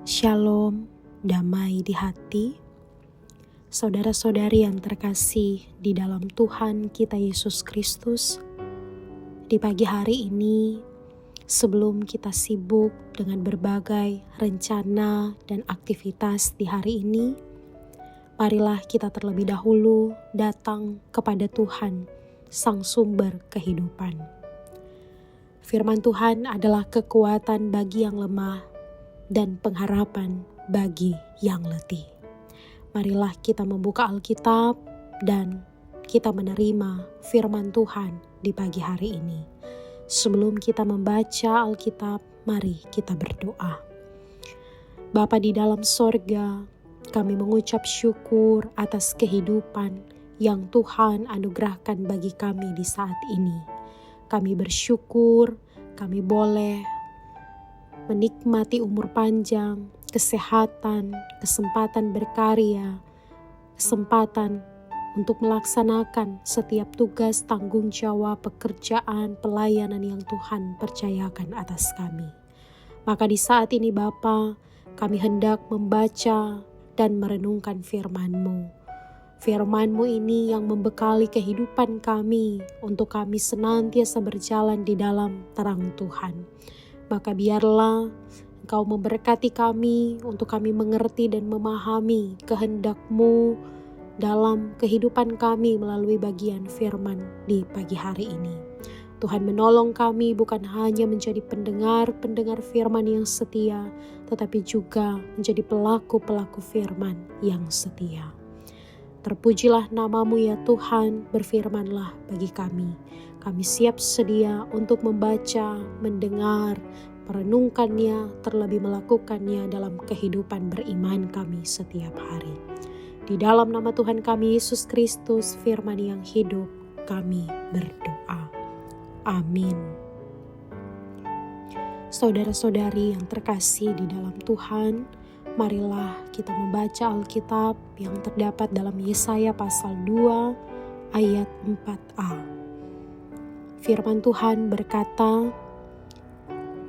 Shalom, damai di hati. Saudara-saudari yang terkasih di dalam Tuhan kita Yesus Kristus, di pagi hari ini, sebelum kita sibuk dengan berbagai rencana dan aktivitas di hari ini, marilah kita terlebih dahulu datang kepada Tuhan, Sang Sumber kehidupan. Firman Tuhan adalah kekuatan bagi yang lemah dan pengharapan bagi yang letih. Marilah kita membuka Alkitab dan kita menerima firman Tuhan di pagi hari ini. Sebelum kita membaca Alkitab, mari kita berdoa. Bapa di dalam sorga, kami mengucap syukur atas kehidupan yang Tuhan anugerahkan bagi kami di saat ini. Kami bersyukur, kami boleh menikmati umur panjang, kesehatan, kesempatan berkarya, kesempatan untuk melaksanakan setiap tugas, tanggung jawab, pekerjaan, pelayanan yang Tuhan percayakan atas kami. Maka di saat ini Bapa, kami hendak membaca dan merenungkan firman-Mu. Firman-Mu ini yang membekali kehidupan kami untuk kami senantiasa berjalan di dalam terang Tuhan. Maka biarlah Engkau memberkati kami untuk kami mengerti dan memahami kehendak-Mu dalam kehidupan kami melalui bagian firman di pagi hari ini. Tuhan menolong kami bukan hanya menjadi pendengar firman yang setia, tetapi juga menjadi pelaku-pelaku firman yang setia. Terpujilah nama-Mu ya Tuhan, berfirmanlah bagi kami. Kami siap sedia untuk membaca, mendengar, merenungkannya, terlebih melakukannya dalam kehidupan beriman kami setiap hari. Di dalam nama Tuhan kami Yesus Kristus, firman yang hidup, kami berdoa. Amin. Saudara-saudari yang terkasih di dalam Tuhan, marilah kita membaca Alkitab yang terdapat dalam Yesaya pasal 2 ayat 4a. Firman Tuhan berkata,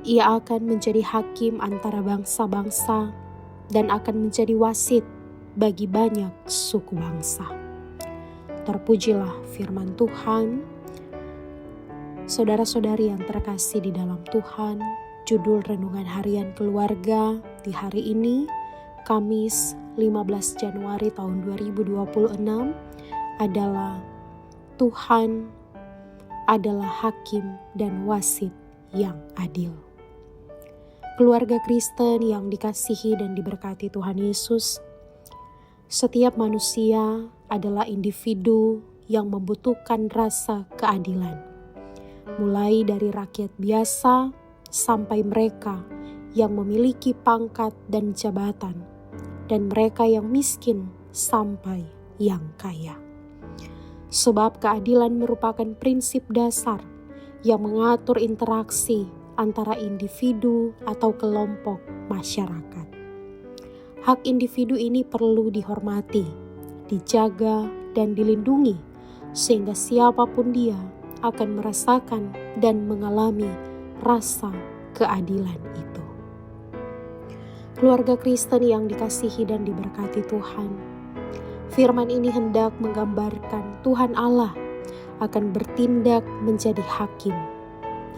Ia akan menjadi hakim antara bangsa-bangsa dan akan menjadi wasit bagi banyak suku bangsa. Terpujilah firman Tuhan. Saudara-saudari yang terkasih di dalam Tuhan, judul Renungan Harian Keluarga di hari ini, Kamis 15 Januari tahun 2026 adalah Tuhan adalah hakim dan wasit yang adil. Keluarga Kristen yang dikasihi dan diberkati Tuhan Yesus, setiap manusia adalah individu yang membutuhkan rasa keadilan. Mulai dari rakyat biasa sampai mereka yang memiliki pangkat dan jabatan, dan mereka yang miskin sampai yang kaya. Sebab keadilan merupakan prinsip dasar yang mengatur interaksi antara individu atau kelompok masyarakat. Hak individu ini perlu dihormati, dijaga, dan dilindungi, sehingga siapapun dia akan merasakan dan mengalami rasa keadilan itu. Keluarga Kristen yang dikasihi dan diberkati Tuhan, firman ini hendak menggambarkan Tuhan Allah akan bertindak menjadi hakim.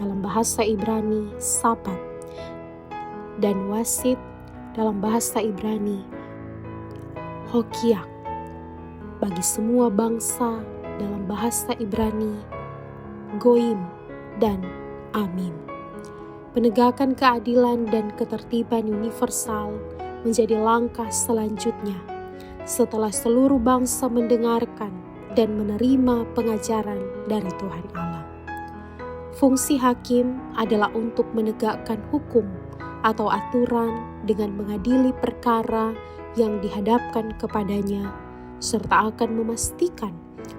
Dalam bahasa Ibrani, sabat, dan wasit dalam bahasa Ibrani, hokiak. Bagi semua bangsa dalam bahasa Ibrani, goim dan amim. Penegakan keadilan dan ketertiban universal menjadi langkah selanjutnya setelah seluruh bangsa mendengarkan dan menerima pengajaran dari Tuhan Allah. Fungsi hakim adalah untuk menegakkan hukum atau aturan dengan mengadili perkara yang dihadapkan kepadanya, serta akan memastikan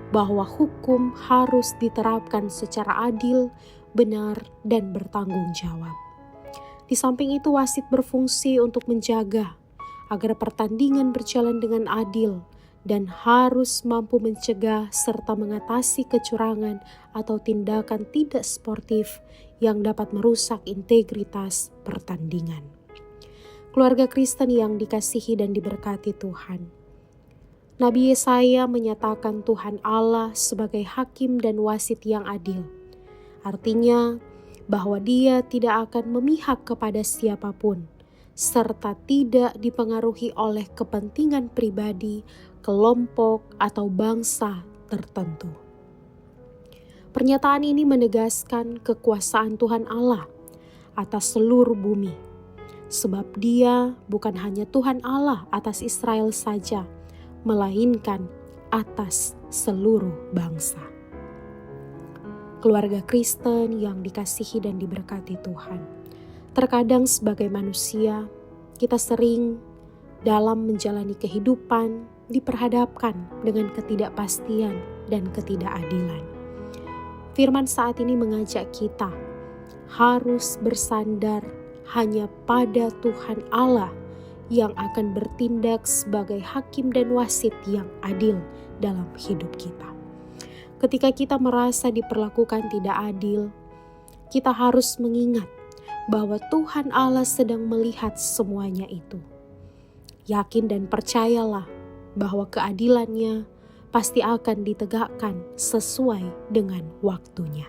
bahwa hukum harus diterapkan secara adil, benar, dan bertanggung jawab. Di samping itu, wasit berfungsi untuk menjaga agar pertandingan berjalan dengan adil dan harus mampu mencegah serta mengatasi kecurangan atau tindakan tidak sportif yang dapat merusak integritas pertandingan. Keluarga Kristen yang dikasihi dan diberkati Tuhan. Nabi Yesaya menyatakan Tuhan Allah sebagai hakim dan wasit yang adil. Artinya bahwa Dia tidak akan memihak kepada siapapun, serta tidak dipengaruhi oleh kepentingan pribadi, kelompok, atau bangsa tertentu. Pernyataan ini menegaskan kekuasaan Tuhan Allah atas seluruh bumi. Sebab Dia bukan hanya Tuhan Allah atas Israel saja, melainkan atas seluruh bangsa. Keluarga Kristen yang dikasihi dan diberkati Tuhan. Terkadang sebagai manusia, kita sering dalam menjalani kehidupan diperhadapkan dengan ketidakpastian dan ketidakadilan. Firman saat ini mengajak kita harus bersandar hanya pada Tuhan Allah yang akan bertindak sebagai hakim dan wasit yang adil dalam hidup kita. Ketika kita merasa diperlakukan tidak adil, kita harus mengingat bahwa Tuhan Allah sedang melihat semuanya itu. Yakin dan percayalah bahwa keadilannya pasti akan ditegakkan sesuai dengan waktunya.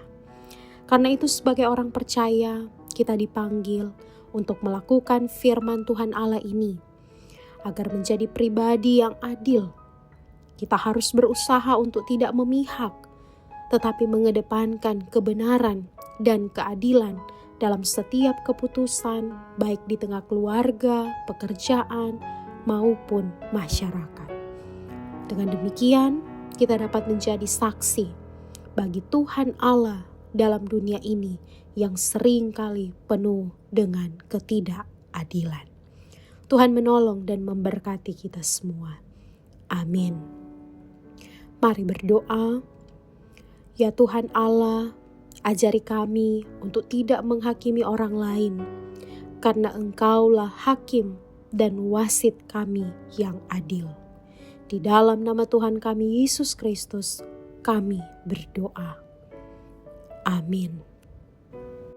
Karena itu sebagai orang percaya, kita dipanggil untuk melakukan firman Tuhan Allah ini. Agar menjadi pribadi yang adil, kita harus berusaha untuk tidak memihak, tetapi mengedepankan kebenaran dan keadilan dalam setiap keputusan, baik di tengah keluarga, pekerjaan, maupun masyarakat. Dengan demikian, kita dapat menjadi saksi bagi Tuhan Allah dalam dunia ini yang seringkali penuh dengan ketidakadilan. Tuhan menolong dan memberkati kita semua. Amin. Mari berdoa. Ya Tuhan Allah, ajari kami untuk tidak menghakimi orang lain, karena Engkaulah hakim dan wasit kami yang adil. Di dalam nama Tuhan kami Yesus Kristus, kami berdoa. Amin.